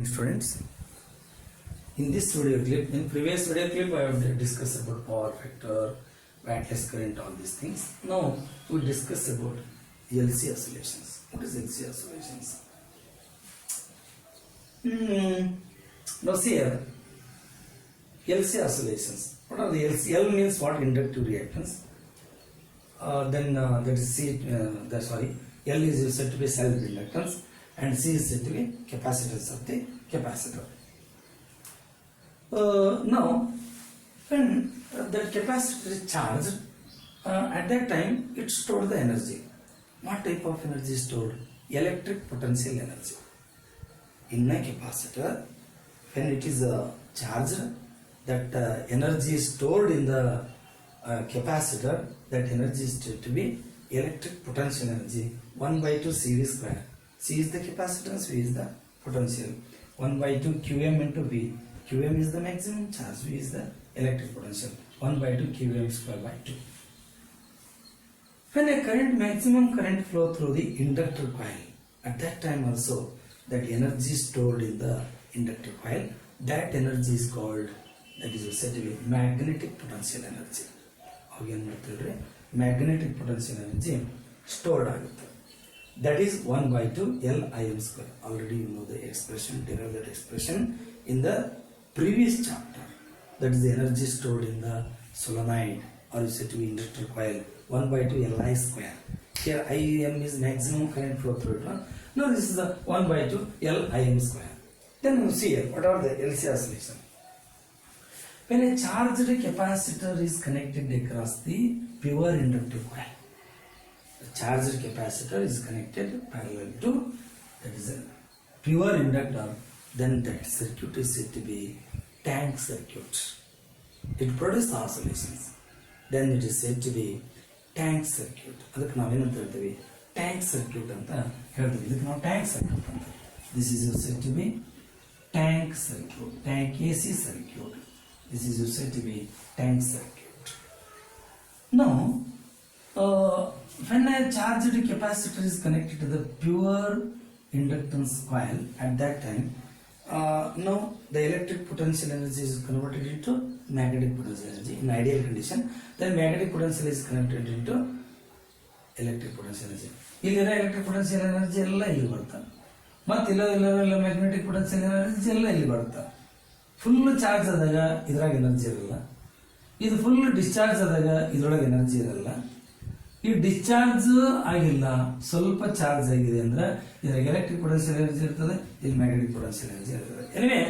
Students, in this video clip, in previous video clip I have discussed about power factor, wattless current, all these things. Now we discuss about LC oscillations. What is LC oscillations? Now see here, LC oscillations. What are the LC? L means what? Inductive reactance. That is C. L is said to be self-inductance, and C is said to be capacitance of the capacitor. Now, when that capacitor is charged, at that time it stored the energy. What type of energy is stored? Electric potential energy. In a capacitor, when it is charged, that energy is stored in the capacitor. That energy is said to be electric potential energy. 1/2 CV square. C is the capacitance, V is the potential. 1/2 QM into V. QM is the maximum charge, V is the electric potential. 1/2 QM square by 2. When a current, maximum current flow through the inductor coil, at that time also that energy stored in the inductor coil, that energy is called, that is said to be magnetic potential energy. Again, magnetic potential energy stored agutte. That is 1/2 Lim square. Already you know the expression, derived that expression in the previous chapter. That is the energy stored in the solenoid, or you said to be inductor coil. 1/2 Li square. Here Im is maximum current flow through it. Now this is the 1/2 Lim square. Then you see here, what are the LC oscillation? When a charged capacitor is connected across the pure inductive coil, the charged capacitor is connected parallel to, that is a pure inductor, then that circuit is said to be tank circuit. It produces oscillations. Then it is said to be tank circuit. ಅದಕ್ಕೆ ನಾವೇನಂತ ಹೇಳ್ತೀವಿ? Tank circuit ಅಂತ ಹೇಳ್ತೀವಿ. ಇದಕ್ಕೆ ನಾವು tank circuit ಅಂತ. This is said to be tank circuit, tank AC circuit. This is said to be tank circuit. Now, when a charged capacitor is connected to the pure inductance coil, at that time, now the electric potential energy is converted into magnetic potential energy. In ideal condition, then magnetic potential is converted into electric potential energy. ಇಲ್ಲಿರೋ electric potential energy ಎಲ್ಲ ಇಲ್ಲಿ ಬರುತ್ತೆ, ಮತ್ತೆ ಇಲ್ಲ magnetic potential energy ಎಲ್ಲ ಇಲ್ಲಿ ಬರುತ್ತೆ. Full charge ಆದಾಗ ಇದ್ರಾಗ ಎನರ್ಜಿ ಇರಲ್ಲ, ಇದು ಫುಲ್ ಡಿಸ್ಚಾರ್ಜ್ ಆದಾಗ ಇದ್ರೊಳಗೆ ಎನರ್ಜಿ ಇರಲ್ಲ. ಈ ಡಿಸ್ಚಾರ್ಜ್ ಆಗಿಲ್ಲ, ಸ್ವಲ್ಪ ಚಾರ್ಜ್ ಆಗಿದೆ ಅಂದ್ರೆ ಇದ್ರಾಗ ಎಲೆಕ್ಟ್ರಿಕ್ ಪೊಟೆನ್ಷಿಯಲ್ ಎನರ್ಜಿ ಇರ್ತದೆ, ಇಲ್ಲಿ ಮ್ಯಾಗ್ನೆಟಿಕ್ ಪೊಟೆನ್ಷಿಯಲ್ ಎನರ್ಜಿ ಇರ್ತದೆ. ಎನಿವೆ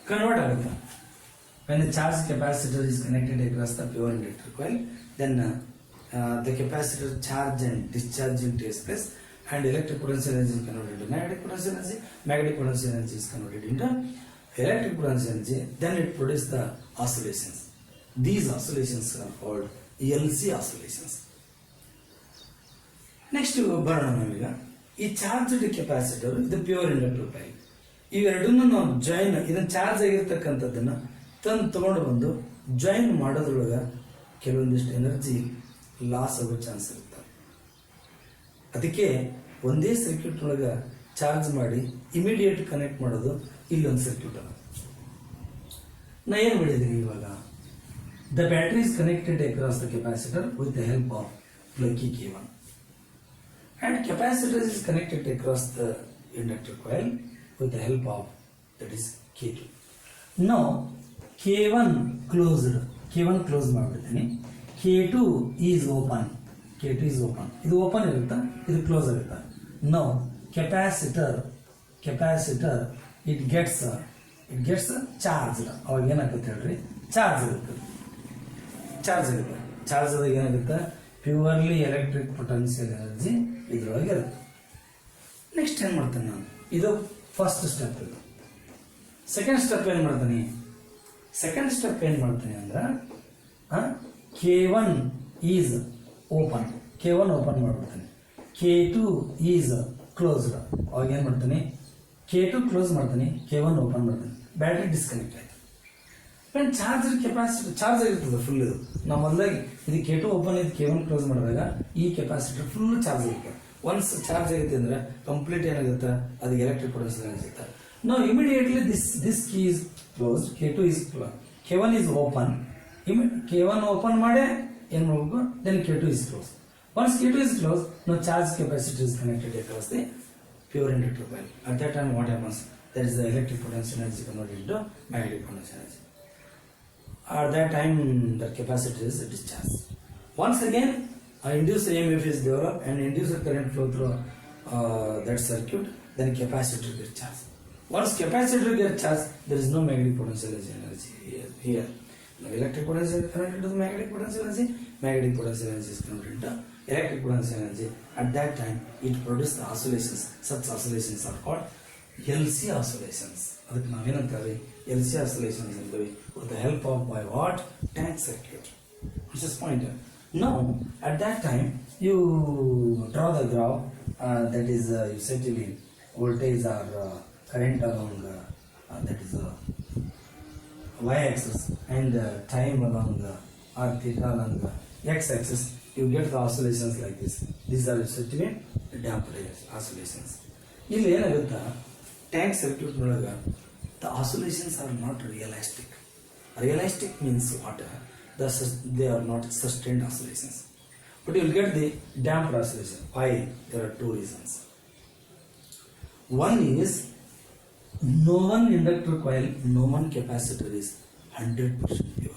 ಕನ್ವರ್ಟ್ ಆಗುತ್ತೆ. When the charged capacitor is connected across the pure inductor coil, then the capacitor charge and discharging takes place, and electric potential energy is converted into magnetic potential energy. Magnetic potential energy is converted into electric potential energy. Then it produces the oscillations. These oscillations are called LC oscillations. Next ಬರೋಣ ನಾವೀಗ ಈ charged capacitor, ಇದು pure inductor coil. ಇವೆರಡನ್ನು ನಾವು join, ಇದನ್ನ charge ಆಗಿರ್ತಕ್ಕಂಥದ್ದನ್ನ ತಗೊಂಡು ಬಂದು join ಮಾಡೋದ್ರೊಳಗ ಕೆಲವೊಂದಿಷ್ಟು ಎನರ್ಜಿ ಲಾಸ್ ಆಗೋ ಚಾನ್ಸ್ ಇರುತ್ತೆ. ಅದಕ್ಕೆ ಒಂದೇ ಸರ್ಕ್ಯೂಟ್ ಒಳಗ ಚಾರ್ಜ್ ಮಾಡಿ ಇಮಿಡಿಯೇಟ್ ಕನೆಕ್ಟ್ ಮಾಡೋದು ಇಲ್ಲೊಂದು ಸರ್ಕ್ಯೂಟ್ ಅದ. ನಾ ಏನ್ ಮಾಡಿದೀನಿ ಇವಾಗ? The battery is connected across the capacitor with the help of plug K1. And capacitor is connected across the inductor coil with the help of, that is K2. Now K1 closed ಮಾಡಿಬಿಡ್ತೀನಿ. K2 is open. ಇದು open ಇರುತ್ತೆ, ಇದು close ಆಗುತ್ತೆ. Now capacitor it gets charged. ಅವಾಗ ಏನಾಗುತ್ತೆ ಹೇಳ್ರಿ? Charge ಆಗುತ್ತೆ. Charge ಆದಾಗ ಏನಾಗುತ್ತೆ? ಪ್ಯೂರ್ಲಿ ಎಲೆಕ್ಟ್ರಿಕ್ ಪೊಟೆನ್ಷಿಯಲ್ ಎನರ್ಜಿ ಇದ್ರೊಳಗೆ ಇರುತ್ತೆ. ನೆಕ್ಸ್ಟ್ ಏನು ಮಾಡ್ತೇನೆ ನಾನು? ಇದು ಫಸ್ಟ್ ಸ್ಟೆಪ್. ಇದು ಸೆಕೆಂಡ್ ಸ್ಟೆಪ್ ಏನು ಮಾಡ್ತೀನಿ ಅಂದ್ರೆ K1 ಈಸ್ ಓಪನ್ ಮಾಡ್ಬಿಡ್ತೀನಿ. K2 is closed. ಅವಾಗ ಏನು ಮಾಡ್ತೀನಿ? K2 ಕ್ಲೋಸ್ ಮಾಡ್ತೀನಿ, K1 ಓಪನ್ ಮಾಡ್ತೀನಿ. ಬ್ಯಾಟ್ರಿ ಡಿಸ್ಕನೆಕ್ಟ್ ಆಯ್ತು. ಚಾರ್ಜರ್ ಕೆಪಾಸಿಟರ್ ಚಾರ್ಜ್ ಆಗಿರ್ತದೆ ಫುಲ್. ಇದು ನಾವು ಮೊದಲಾಗಿ ಇದು K2 ಓಪನ್ ಇದು K1 ಕ್ಲೋಸ್ ಮಾಡಿದಾಗ ಈ ಕೆಪಾಸಿಟರ್ ಫುಲ್ ಚಾರ್ಜ್ ಆಗಿರುತ್ತೆ. ಒನ್ಸ್ ಚಾರ್ಜ್ ಆಗುತ್ತೆ ಅಂದ್ರೆ ಕಂಪ್ಲೀಟ್ ಏನಾಗುತ್ತೆ? ಅದು ಎಲೆಕ್ಟ್ರಿಕ್ ಪೊಟೆನ್ಷಿಯಲ್ ಎನರ್ಜಿ ಇರುತ್ತೆ. Now immediately this key is closed, K2 is closed, K1 is open, K1 open made, then K2 is closed. Once K2 is closed, now charge capacitor is connected across the pure inductor coil. At that time what happens? There is the electric potential energy converted into magnetic potential energy. At that time the capacitor is discharged. Once again induced EMF is developed and induced current flow through that circuit, then capacitor gets charged. Once capacitor gets charged, there is no magnetic potential energy here. Now electric potential is connected to the magnetic potential energy is converted into electric potential energy. At that time it produces the oscillations. Such oscillations are called LC oscillations. LC oscillations with the help of by what? Tank circuit. Which is pointer. Now at that time you draw the graph that is essentially voltage or current along that is y-axis and time along or theta along the x-axis. You get the oscillations like this. These are essentially damped oscillations. In tank circuit the oscillations are not realistic. Realistic means what? They are not sustained oscillations. But you will get the damped oscillation. Why? There are two reasons. One is no one inductor coil, no one capacitor is 100% pure.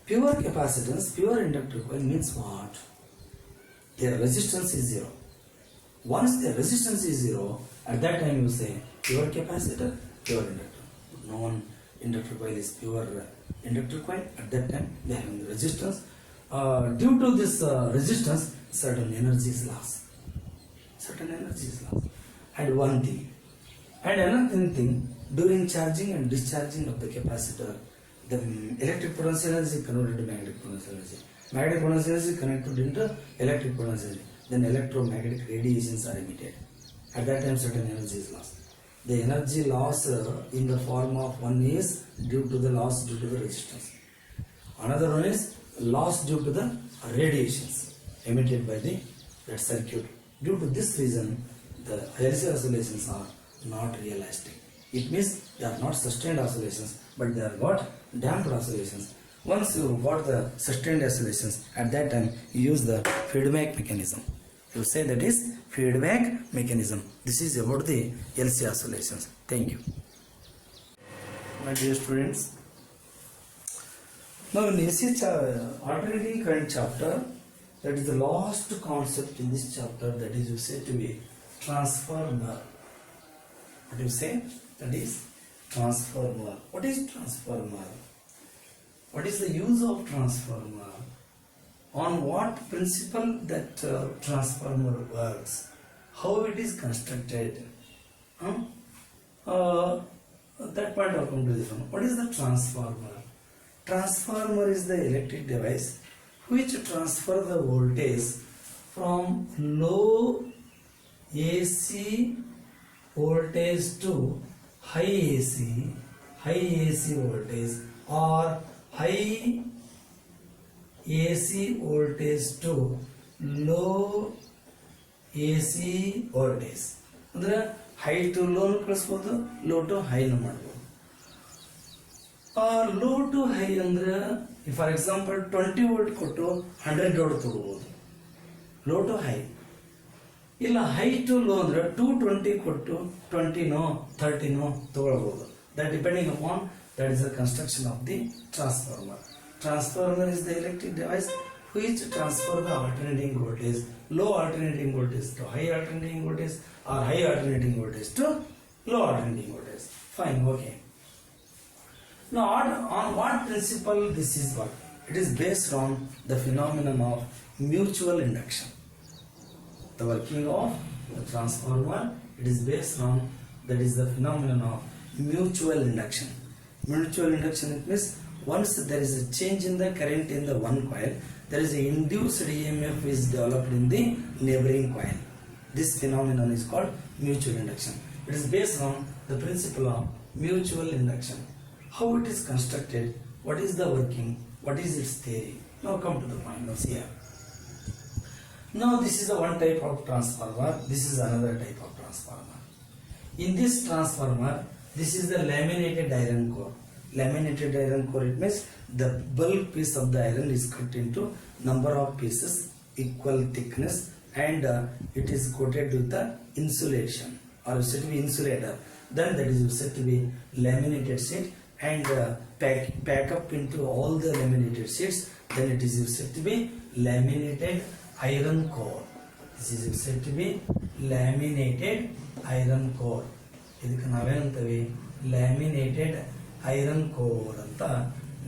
Pure capacitance, pure inductor coil means what? Their resistance is zero. Once their resistance is zero, at that time you say pure capacitor, pure inductor. No one inductor coil is pure inductor coil. At that time they have the resistance. Due to this resistance, certain energy is lost. And one thing. And another thing, during charging and discharging of the capacitor, the electric potential energy is converted to magnetic potential energy. Magnetic potential energy is connected into electric potential energy. Then electromagnetic radiations are emitted. At that time certain energy is lost. The energy loss in the form of one is due to the loss due to the resistance. Another one is loss due to the radiations emitted by that circuit. Due to this reason, the LC oscillations are not realistic. It means they are not sustained oscillations, but they are what? Damped oscillations. Once you got the sustained oscillations, at that time you use the feedback mechanism. You say that is feedback mechanism. This is about the LC oscillations. Thank you. My dear students, now in AC alternating current chapter, that is the last concept in this chapter, that is you say to be transformer. What do you say? That is transformer. What is transformer? What is the use of transformer? On what principle that transformer works? How it is constructed? That point of come to this one. What is the transformer? Transformer is the electric device which transfer the voltage from low AC voltage to high AC voltage or high AC voltage to low AC voltage. ಅಂದ್ರೆ high to loan ಕಳಿಸ್ಬೋದು, low to ಹೈನು ಮಾಡ್ಬೋದು. Low to high ಅಂದ್ರೆ for example 20 volt ಕೊಟ್ಟು 100 volt ತಗೋಬಹುದು, low to high. ಇಲ್ಲ high to low ಅಂದ್ರೆ 220 ಕೊಟ್ಟು 20ನೋ 30ನೋ ತಗೊಳ್ಬಹುದು. That depending upon that is the construction of the transformer. Transformer is the electric device which transfer the alternating voltage, low alternating voltage to high alternating voltage or high alternating voltage to low alternating voltage. Fine, okay. Now on what principle this is work? It is based on the phenomenon of mutual induction. The working of the transformer, it is based on, that is the phenomenon of mutual induction. Mutual induction, it means once there is a change in the current in the one coil, there is an induced EMF is developed in the neighboring coil. This phenomenon is called mutual induction. It is based on the principle of mutual induction. How it is constructed, what is the working, what is its theory. Now come to the point. Now see here. Now this is the one type of transformer, this is another type of transformer. In this transformer, this is the laminated iron core. Laminated iron core, it means the bulk piece of the iron is cut into number of pieces equal thickness, and it is coated with the insulation or said to be insulator. Then that is said to be laminated sheet, and pack up into all the laminated sheets. Then it is said to be laminated iron core. This is said to be laminated iron core. ಇದಕ್ಕೆ ನಾವೇನಂತೀವಿ laminated iron core ಅಂತ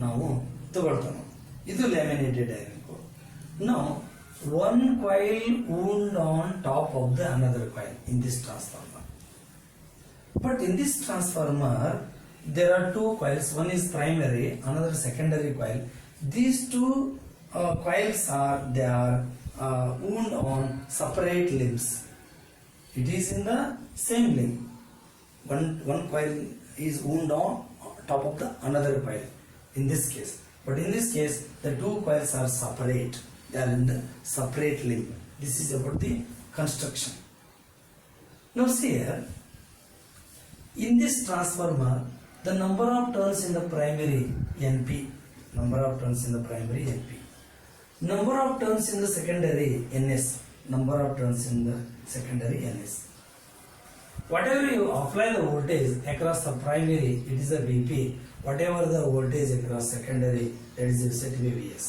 ನಾವು ತಗೊಳ್ತೇವೆ. ಇದು laminated iron core. Now one coil wound on top of the another coil in this transformer. But in this transformer there are two coils. One is primary, another secondary coil. These two coils are wound on separate limbs. It is in the same limb. One coil is wound on top of the another coil in this case. But in this case the two coils are separate. They are in the separate limb. This is about the construction. Now see here, in this transformer the number of turns in the primary NP, number of turns in the primary NP, number of turns in the secondary NS, number of turns in the secondary NS. Whatever you apply the voltage across the primary, it is a VP. Whatever the voltage across secondary, that is said to be VS.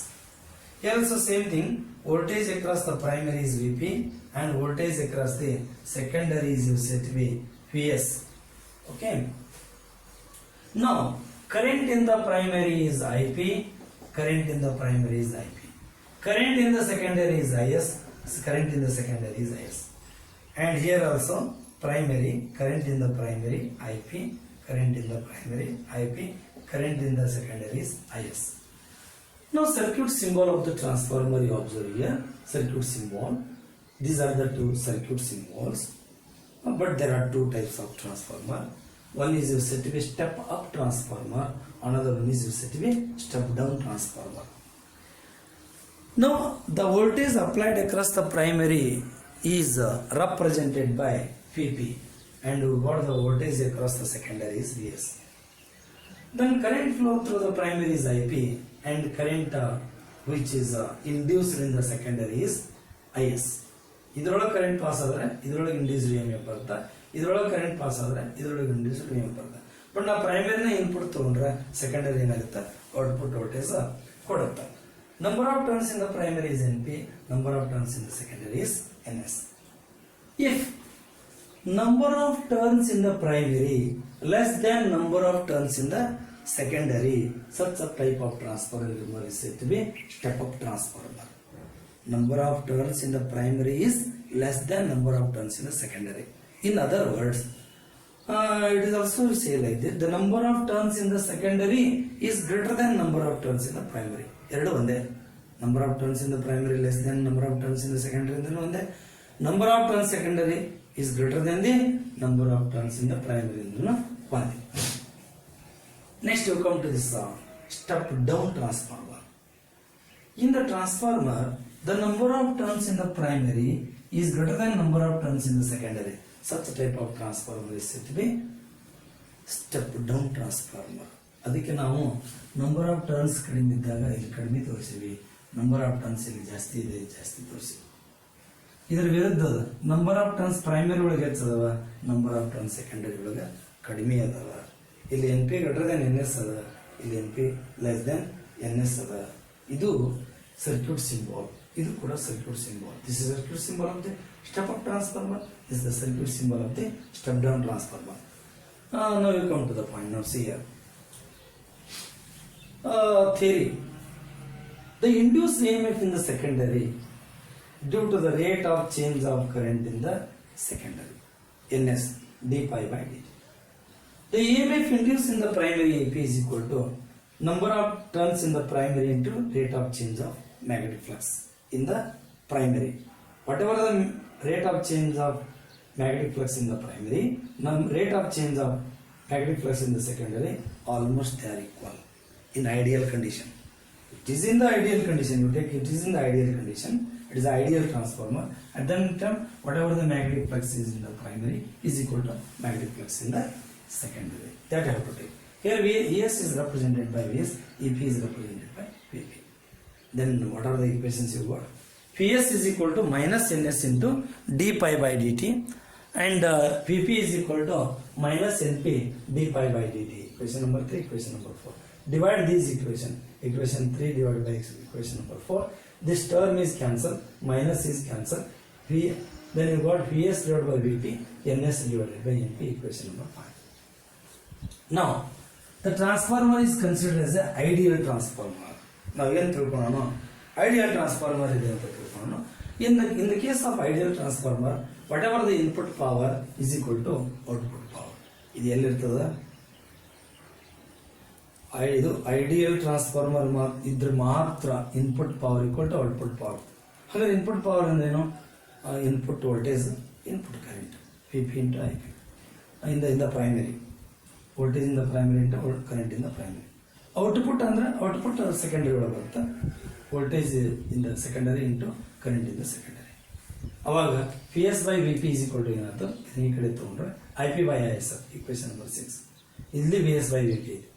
Here also same thing, voltage across the primary is VP and voltage across the secondary is said to be VS. Okay. Now current in the primary is IP, current in the primary is IP. Current in the secondary is IS, current in the secondary is IS. And here also primary, current in the primary IP, current in the primary IP, current in the secondary is IS. Now circuit symbol of the transformer you observe here, circuit symbol. These are the two circuit symbols. But there are two types of transformer. One is said to be step up transformer, another one is said to be step down transformer. Now the voltage applied across the primary is represented by VP, and what the voltage across the secondary is VS. Then current flow through the primary is IP, and current which is induced in the secondary is IS. ಇದರೊಳಗೆ current pass ಆದರೆ ಇದರೊಳಗೆ induced EMF ಬರುತ್ತೆ, ಇದರೊಳಗೆ current pass ಆದರೆ ಇದರೊಳಗೆ induced EMF ಬರುತ್ತೆ. But ನಾವು ಪ್ರೈಮರಿನ input ತಗೊಂಡ್ರೆ ಸೆಕೆಂಡರಿ ಏನಾಗುತ್ತೆ, ಔಟ್ಪುಟ್ ವೋಲ್ಟೇಜ್ ಕೊಡುತ್ತೆ. Number of turns in the primary is NP, number of turns in the secondary is NS. If number of turns in the primary less than number of turns in the secondary, such a type of transformer is said to be step up transformer. Number of turns in the primary is less than number of turns in the secondary. In other words, it is also say like this, the number of turns in the secondary is greater than number of turns in the primary. ಎರಡು ಒಂದೇ. Number of turns in the primary less than number of turns in the secondary ಅಂದ್ರೆ ಒಂದೇ. Number of turns secondary is greater than the number of turns in the primary ಅಂದ್ರೆ ಒಂದೇ. Next you come to this step down transformer. In the transformer, the number of turns in the primary is greater than number of turns in the secondary. Such a type of transformer is said to be step down transformer. ಅದಕ್ಕೆ ನಾವು number of turns ಕಡಿಮೆ ಇದ್ದಾಗ ಇಲ್ಲಿ ಕಡಿಮೆ ತೋರಿಸಿವಿ, number of turns ಇಲ್ಲಿ ಜಾಸ್ತಿ ಇದೆ ಜಾಸ್ತಿ ತೋರಿಸಿ. ಇದರ ವಿರುದ್ಧ ನಂಬರ್ ಆಫ್ ಟರ್ನ್ಸ್ ಪ್ರೈಮರಿ ಒಳಗೆ ಹೆಚ್ಚದವ, ನಂಬರ್ ಆಫ್ ಟರ್ನ್ಸ್ ಸೆಕೆಂಡರಿ ಒಳಗೆ ಕಡಿಮೆ ಅದಾವ. ಇಲ್ಲಿ NP ಗ್ರೇಟರ್ ದೆನ್ NS ಅದ, ಇಲ್ಲಿ NP ಲೆಸ್ ದೆನ್ NS ಅದ. ಇದು ಸರ್ಕ್ಯೂಟ್ ಸಿಂಬಲ್, ಇದು ಕೂಡ circuit symbol. This is circuit symbol of the step up transformer, this is the circuit symbol of the step down transformer. Now you come to the point. Now see here. Theory. The induced EMF in the secondary due to the rate of change of current in the secondary, NS d pi by dt. The EMF induced in the primary AP is equal to number of turns in the primary into rate of change of magnetic flux in the primary. Whatever the rate of change of magnetic flux in the primary, rate of change of magnetic flux in the secondary, almost they are equal in ideal condition. It is in the ideal condition. You take it is in the ideal condition. It is the ideal transformer. At that time, whatever the magnetic flux is in the primary is equal to magnetic flux in the secondary. That I have to take. Here ES is represented by VS, EP is represented by VP. Then what are the equations you got? PS is equal to minus NS into d pi by dt, and VP is equal to minus NP d pi by dt. Equation number 3, equation number 4. Divide these equation. Equation 3 divided by equation number 4. This term is cancelled, minus is cancelled. Then you got VS divided by VP, NS divided by NP, equation number 5. Now, the transformer is considered as an ideal transformer. Now, ideal transformer is in the case of ideal transformer, whatever the input power is equal to output power. This is ಇದು ideal transformer ಇದ್ರ ಮಾತ್ರ input power equal to output power. ಹಾಗಾದ್ರೆ input power ಅಂದ್ರೇನು? Input voltage, input current, PP into IP in the primary. Voltage in the primary into current in the primary. Output ಅಂದ್ರೆ output secondary ಒಳಗೆ ಬರುತ್ತೆ. Voltage in the secondary into current in the secondary. ಅವಾಗ PS by VP is equal to ಏನಾಯ್ತು? ಈ ಕಡೆ ತಗೊಂಡ್ರೆ IP by IS, equation number 6. ಇಲ್ಲಿ VS by VP ಇದೆ.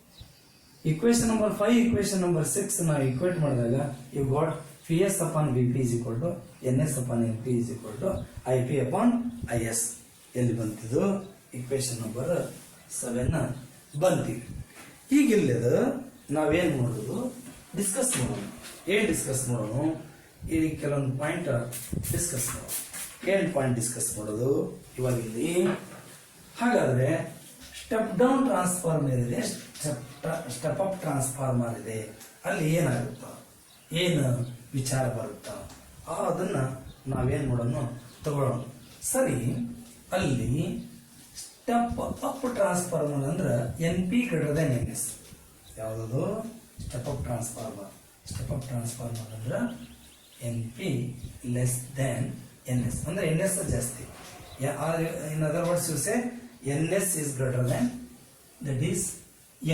Equation number 5, equation number 6 ನಾವು equate ಮಾಡಿದಾಗ you got PS upon VP is equal to NS upon NP is equal to IP upon IS. ಎಲ್ಲಿ ಬಂತಿದ್ದು? equation number 7 ಬಂತಿದೆ. ಈಗ ಇಲ್ಲದ ನಾವೇನ್ ಮಾಡೋದು? Discuss ಮಾಡೋಣ. ಏನ್ ಡಿಸ್ಕಸ್ ಮಾಡೋಣ? ಈ ಕೆಲವೊಂದು ಪಾಯಿಂಟ್ ಡಿಸ್ಕಸ್ ಮಾಡೋಣ. ಏನ್ ಪಾಯಿಂಟ್ ಡಿಸ್ಕಸ್ ಮಾಡೋದು ಇವಾಗ ಇಲ್ಲಿ? ಹಾಗಾದ್ರೆ ಸ್ಟೆಪ್ ಡೌನ್ ಟ್ರಾನ್ಸ್ಫಾರ್ಮರ್ ಇದೆ, ಸ್ಟೆಪ್ ಅಪ್ ಟ್ರಾನ್ಸ್ಫಾರ್ಮರ್ ಇದೆ. ಅಲ್ಲಿ ಏನಾಗುತ್ತ, ಏನು ವಿಚಾರ ಬರುತ್ತ, ಅದನ್ನ ನಾವೇನ್ ಮಾಡೋಣ ತಗೊಳ್ಳೋಣ. ಸರಿ, ಅಲ್ಲಿ ಸ್ಟೆಪ್ ಅಪ್ ಟ್ರಾನ್ಸ್ಫಾರ್ಮರ್ ಅಂದ್ರೆ NP ಗ್ರೇಟರ್ ದೆನ್ NS. ಯಾವುದು? Step up transformer. Step up transformer ಅಂದ್ರೆ NP ಲೆಸ್ ದೆನ್ NS ಅಂದ್ರೆ NS ಜಾಸ್ತಿ. In other words you say NS is greater than, that is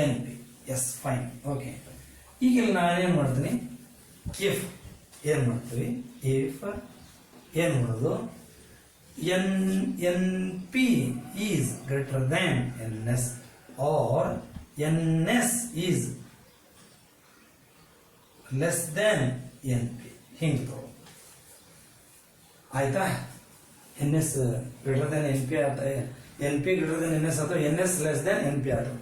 NP. Yes, fine. Okay. ಈಗ ಇಲ್ಲಿ ನಾನೇನ್ ಮಾಡ್ತೀನಿ? if ಏನ್ ಮಾಡ್ತೀವಿ? if ಏನ್ ಮಾಡೋದು? NP is greater than NS or NS is less than NP. ಹಿಂಗೆ ತಗೋ. ಆಯ್ತಾ? NS greater than NP ಆಯ್ತಾ? NP greater than NS ಅಥವಾ NS less than NP ಆಯ್ತು.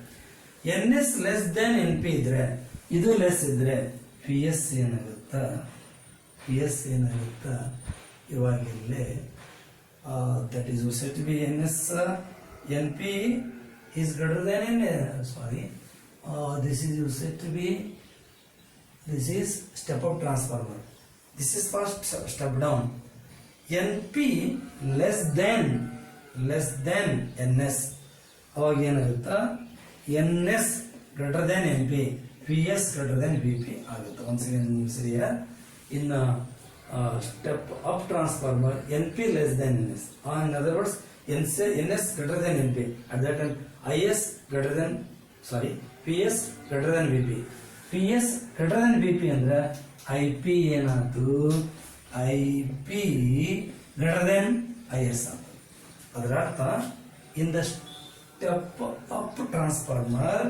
NS less than NP ಇದ್ರೆ, ಇದು ಲೆಸ್ ಇದ್ರೆ PS ಏನಾಗುತ್ತ? PS ಏನಾಗುತ್ತ? ಇವಾಗ ಇಲ್ಲಿ that is said to be NS NP is greater than NS. Sorry, this is said to be, this is step up transformer. This is first step down. NP less than NS. ಅವಾಗ ಏನಾಗುತ್ತಾ? NS greater than NP, PS greater than VP ಆಗುತ್ತೆ. once again ಸರಿಯಾ? ಇನ್ನ step up transformer NP less than NS. In other words, NS greater than NP. At that time PS greater than VP. PS greater than VP ಅಂದ್ರೆ IP ಏನಾಯ್ತು? IP greater than IS ಆಯ್ತು. ಅದರ ಅರ್ಥ, in the step up transformer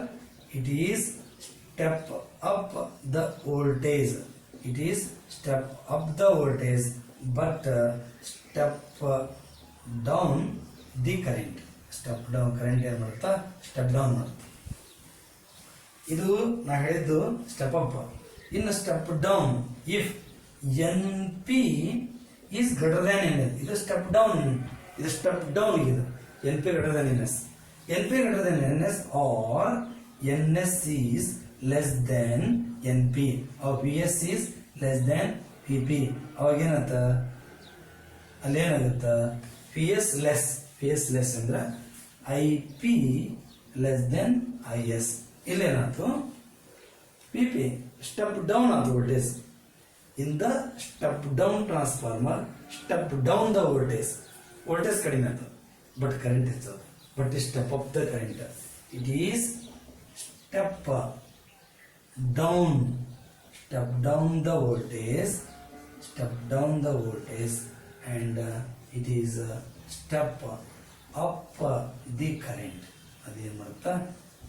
it is step up the voltage. It is step up the voltage, but step down the current. Step down current ಏನು ಮಾಡುತ್ತಾ? Step down ಮಾಡುತ್ತೆ. ಇದು ನಾ ಹೇಳಿದ್ದು step up. ಇನ್ನು step down, if NP is greater than NS. ಇದು step down, ಇದು step down. ಇದು NP greater than NS. NP greater than NS or NS is less than NP or PS is less than PP. ಅವಾಗ ಏನಂತ? ಅಲ್ಲೇನಾಗುತ್ತ? PS less ಅಂದ್ರೆ IP less than IS. ಇಲ್ಲೇನಾಯ್ತು? PP step down ಆಯ್ತು voltage. In the step down transformer, step down the voltage. Voltage ಕಡಿಮೆ ಆಯ್ತು, but current ಹೆಚ್ಚಾಯ್ತು. But step up the current. It is step down step down the voltage, and it is step up the current. ಅದೇನು ಮಾಡುತ್ತಾ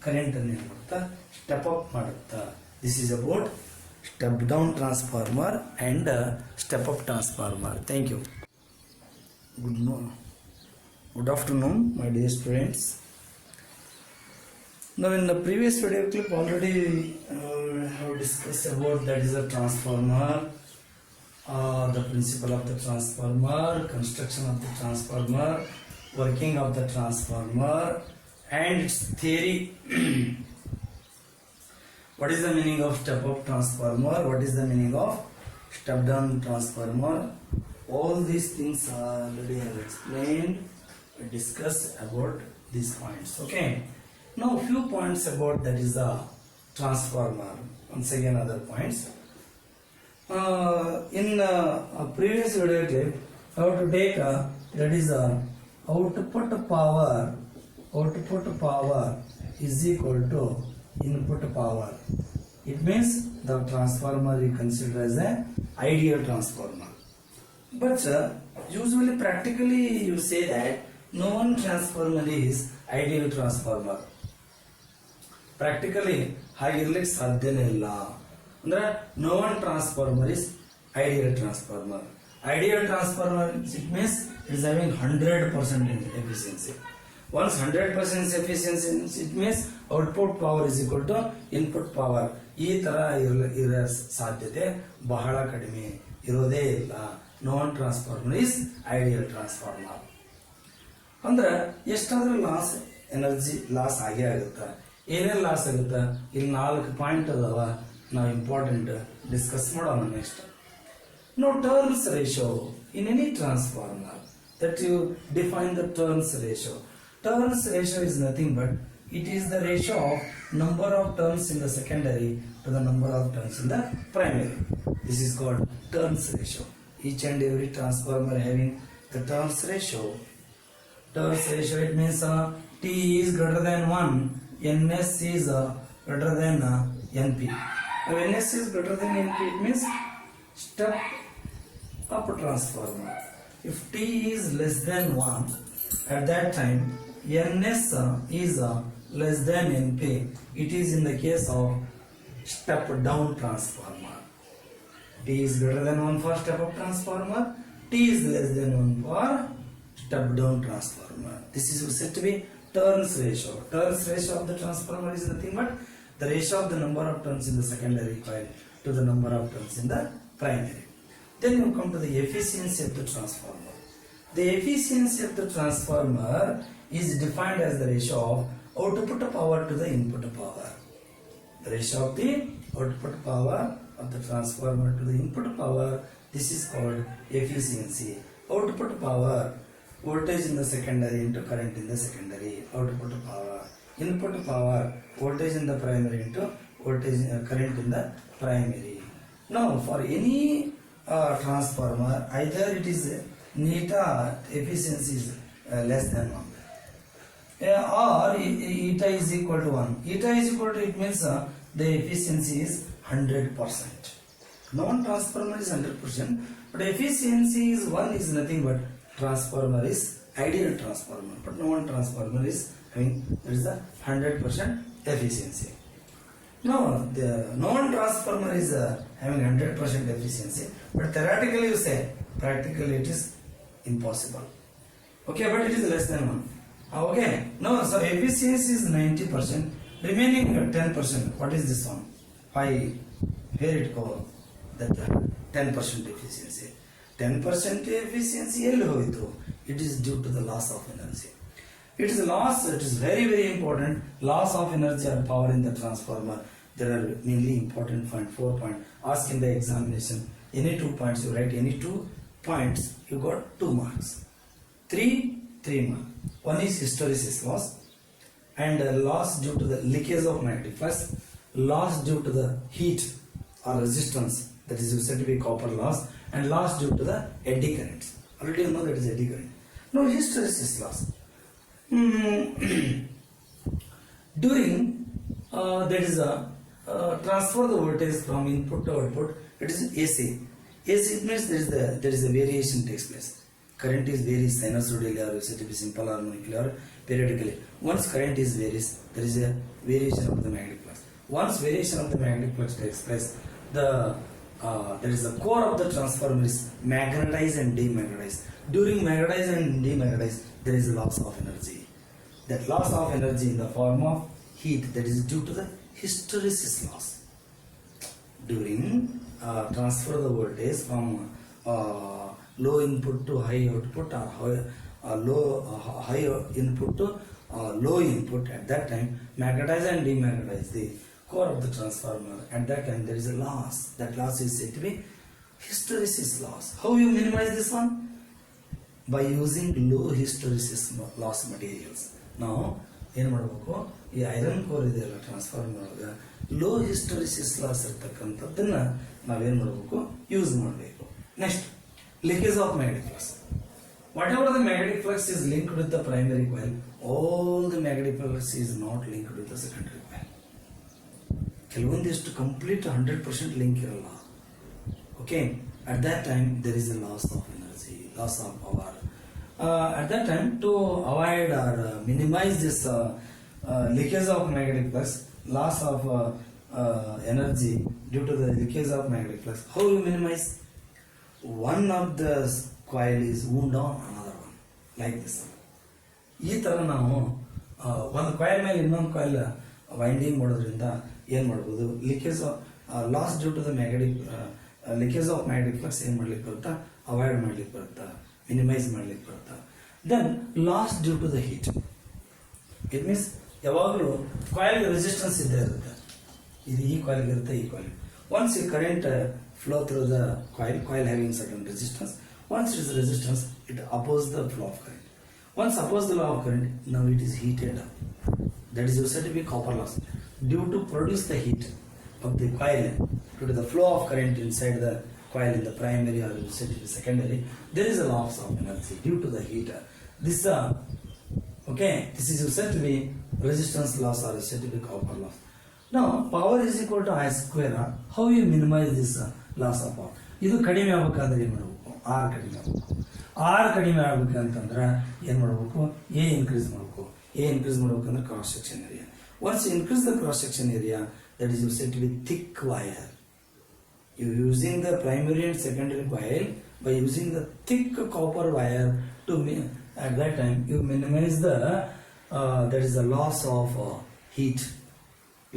current ಅನ್ನು ಏನು ಮಾಡುತ್ತಾ step up ಮಾಡುತ್ತಾ. This is about step down transformer and step up transformer. Thank you. Good afternoon, my dear students. Now in the previous video clip already have discussed about that is a transformer, the principle of the transformer, construction of the transformer, working of the transformer and its theory. What is the meaning of step up transformer? What is the meaning of step down transformer? All these things are already I have explained, discussed about these points. Okay. Now few points about that is the transformer. Once again other points. In a previous video clip, how to take that is a output power is equal to input power. It means the transformer we consider as an ideal transformer. But usually practically you say that no one transformer is ideal transformer. Practically ಹಾಗಿರ್ಲಿಕ್ಕೆ ಸಾಧ್ಯನೇ ಇಲ್ಲ. ಅಂದ್ರೆ no one transformer is ideal transformer. Ideal transformer it means it is having 100% efficiency. Once 100% efficiency it means output power is equal to input power. ಈ ತರ ಇರೋ ಸಾಧ್ಯತೆ ಬಹಳ ಕಡಿಮೆ, ಇರೋದೇ ಇಲ್ಲ. No one transformer is ideal transformer. ಅಂದ್ರೆ ಎಷ್ಟಾದ್ರೂ ಲಾಸ್ ಎನರ್ಜಿ ಲಾಸ್ ಆಗೇ ಆಗುತ್ತಾ. ಏನೇನು ಲಾಸ್ ಆಗುತ್ತಾ, ಇಲ್ಲಿ 4 ಪಾಯಿಂಟ್ ಅದಾವ, ನಾವು ಇಂಪಾರ್ಟೆಂಟ್ ಡಿಸ್ಕಸ್ ಮಾಡೋಣ next. No turns ratio in any transformer that you define the turns ratio. Turns ratio is nothing but it is the ratio of number of turns in the secondary to the number of turns in the primary. This is called turns ratio. Each and every transformer having the turns ratio. Turns ratio it means T is greater than 1, NS is greater than NP. Now NS is greater than NP it means step up transformer. If T is less than 1 at that time NS is less than NP, it is in the case of step down transformer. T is greater than 1 for step up transformer, T is less than 1 for step down transformer. This is said to be turns ratio. Turns ratio of the transformer is nothing but the ratio of the number of turns in the secondary coil to the number of turns in the primary. Then you come to the efficiency of the transformer. The efficiency of the transformer is defined as the ratio of output power to the input power. The ratio of the output power of the transformer to the input power, this is called efficiency. Output power, voltage in the secondary into current in the secondary, output power. Input power, voltage in the primary into voltage current in the primary. Now for any transformer, either it is eta efficiency is less than 1 or eta is equal to 1. Eta is equal to, it means the efficiency is 100%. Non-transformer is 100%, but efficiency is 1 is nothing but transformer is ideal transformer, but non-transformer is having that is the 100% efficiency. Now the non-transformer is having 100% efficiency, but theoretically you say, practically it is impossible. Okay, but it is less than 1. Okay, no, so efficiency is 90%, remaining 10%. What is this one? Why, where it go? That 10% efficiency. 10% efficiency ಎಲ್ಲಿ ಹೋಯಿತು? It is due to the loss of energy. It is loss, it is very very important. Loss of energy or power in the transformer. There are mainly important 4 point. Ask in the examination. Any 2 points you write, any 2 points you got 2 marks. 3 marks. One is hysteresis loss and loss due to the leakage of magnetic flux, loss due to the heat or resistance, that is said to be copper loss, and loss due to the eddy currents. Already you know that is eddy current. No hysteresis loss. During that is transfer the voltage from input to output. It is AC. AC means there is a variation takes place. Current is varies sinusoidally or it be simple harmonically or periodically. Once current is varies, there is a variation of the magnetic flux. Once variation of the magnetic flux takes place, there is the core of the transformer is magnetized and demagnetized. During magnetize and demagnetize, there is a loss of energy. That loss of energy in the form of heat, that is due to the hysteresis loss. During transfer the voltage from low input to high output or high input to low input, at that time magnetize and demagnetize the core of the transformer. At that time there is a loss. That loss is said to be hysteresis loss. How you minimize this one? By using low hysteresis loss materials. Now ಏನು ಮಾಡಬೇಕು, ಈ iron core ಇದೆಯಲ್ಲ transformer ಒಳಗೆ low hysteresis loss ಇರ್ತಕ್ಕಂಥದ್ದನ್ನ ನಾವೇನು ಮಾಡಬೇಕು, use ಮಾಡಬೇಕು. Next, leakage of magnetic flux. Whatever the magnetic flux is linked with the primary coil, all the magnetic flux is not linked with the secondary coil. ಕೆಲವೊಂದಿಷ್ಟು complete 100% link ಇರಲ್ಲ. Okay, at that time there is a loss of energy, loss of power. At that time, to avoid or minimize this leakage of magnetic flux, loss of energy due to the leakage of magnetic flux, how you minimize? One of the coil is wound on another one, like this. ಈ ಥರ ನಾವು ಒಂದು coil ಮೇಲೆ ಇನ್ನೊಂದು coil winding ಮಾಡೋದ್ರಿಂದ ಏನು ಮಾಡ್ಬೋದು, leakage loss due to the magnetic leakage of magnetic flux ಏನು ಮಾಡ್ಲಿಕ್ಕೆ ಬರುತ್ತಾ, ಅವಾಯ್ಡ್ ಮಾಡ್ಲಿಕ್ಕೆ ಬರುತ್ತಾ, ಮಿನಿಮೈಸ್ ಮಾಡ್ಲಿಕ್ಕೆ ಬರುತ್ತಾ. Then loss due to the heat. It means ಯಾವಾಗಲೂ ಕಾಯಿಲ್ ರೆಸಿಸ್ಟೆನ್ಸ್ ಇದ್ದೇ ಇರುತ್ತೆ. ಇದು ಈ ಕಾಯಿಲ್ಗೆ ಇರುತ್ತೆ, ಈ ಕಾಯಿಲ್. ಒನ್ಸ್ ಈ current flow through the coil having certain resistance. Once it is resistance, it opposes the flow of current. Once opposes the law of current, now it is heated up. That is said to be copper loss. Due to produce the heat of the coil, due to the flow of current inside the coil in the primary or said to be secondary, there is a loss of energy due to the heat. This is said to be resistance loss or said to be copper loss. Now, power is equal to I square. How you minimize this loss of power? ಇದು ಕಡಿಮೆ ಆಗ್ಬೇಕಾದ್ರೆ ಏನು ಮಾಡಬೇಕು, R ಕಡಿಮೆ ಆಗಬೇಕು. R ಕಡಿಮೆ ಆಗ್ಬೇಕಂತಂದ್ರೆ ಏನು ಮಾಡಬೇಕು, ಎ ಇನ್ಕ್ರೀಸ್ ಮಾಡಬೇಕು. ಎ ಇನ್ಕ್ರೀಸ್ ಮಾಡ್ಬೇಕಂದ್ರೆ cross section area. Once increase the cross section area, that is said to be thick wire. You using the primary and secondary coil, by using the thick copper wire to at that time you minimize the that is the loss of heat.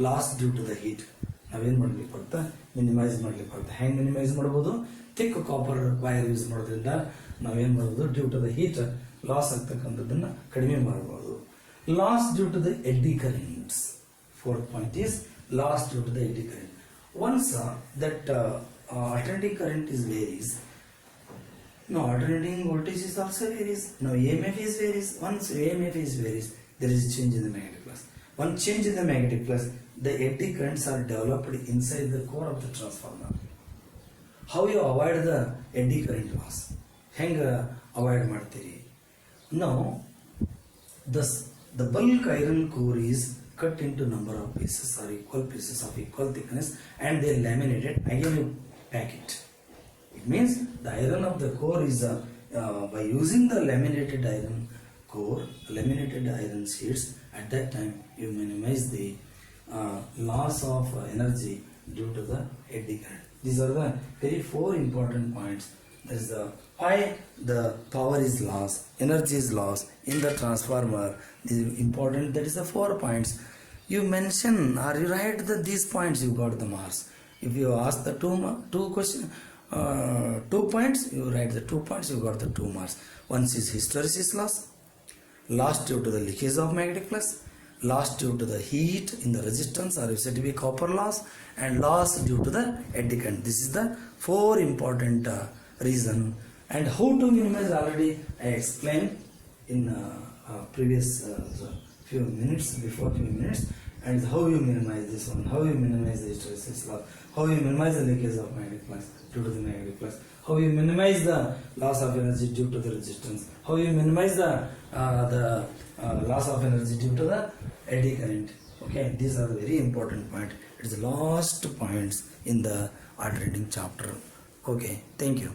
Loss due to the heat ನಾವೇನು ಮಾಡ್ಲಿಕ್ಕೆ ಬರುತ್ತೆ, minimise ಮಾಡ್ಲಿಕ್ಕೆ ಬರುತ್ತೆ. ಹೆಂಗೆ minimise ಮಾಡ್ಬೋದು, thick copper wire use ಮಾಡೋದ್ರಿಂದ ನಾವೇನು ಮಾಡ್ಬೋದು, due to the heat loss ಆಗ್ತಕ್ಕಂಥದ್ದನ್ನು ಕಡಿಮೆ ಮಾಡ್ಬೋದು. Loss due to the eddy currents. Fourth point is loss due to the eddy current. Once that alternating current is varies, no alternating voltage is also varies, no EMF is varies. Once EMF is varies, there is change in the magnetic flux. One change in the magnetic flux, the eddy currents are developed inside the core of the transformer. How you avoid the eddy current loss? Henga avoid ಮಾಡ್ತೀರಿ? Now, the bulk iron core is cut into number of pieces or equal pieces of equal thickness and they laminated. Again you pack it. It means the iron of the core is by using the laminated iron core, laminated iron sheets, at that time you minimize the loss of energy due to the eddy current. These are the very four important points. That is the why the power is lost, energy is lost in the transformer. This is important. That is the 4 points. You mention or you write these points, you got the marks. If you ask the two points, you write the 2 points, you got the 2 marks. One is hysteresis loss, loss due to the leakage of magnetic flux, loss due to the heat in the resistance or said to be copper loss, and loss due to the eddy current. This is the 4 important reason. And how to minimize, already I explained in previous few minutes, and how you minimize this one, how you minimize the hysteresis loss, how you minimize the leakage of magnetic flux due to the magnetic flux, how you minimize the loss of energy due to the resistance, how you minimize the loss of energy due to the eddy current. Okay, these are the very important points. It's the last points in the alternating chapter. Okay, thank you.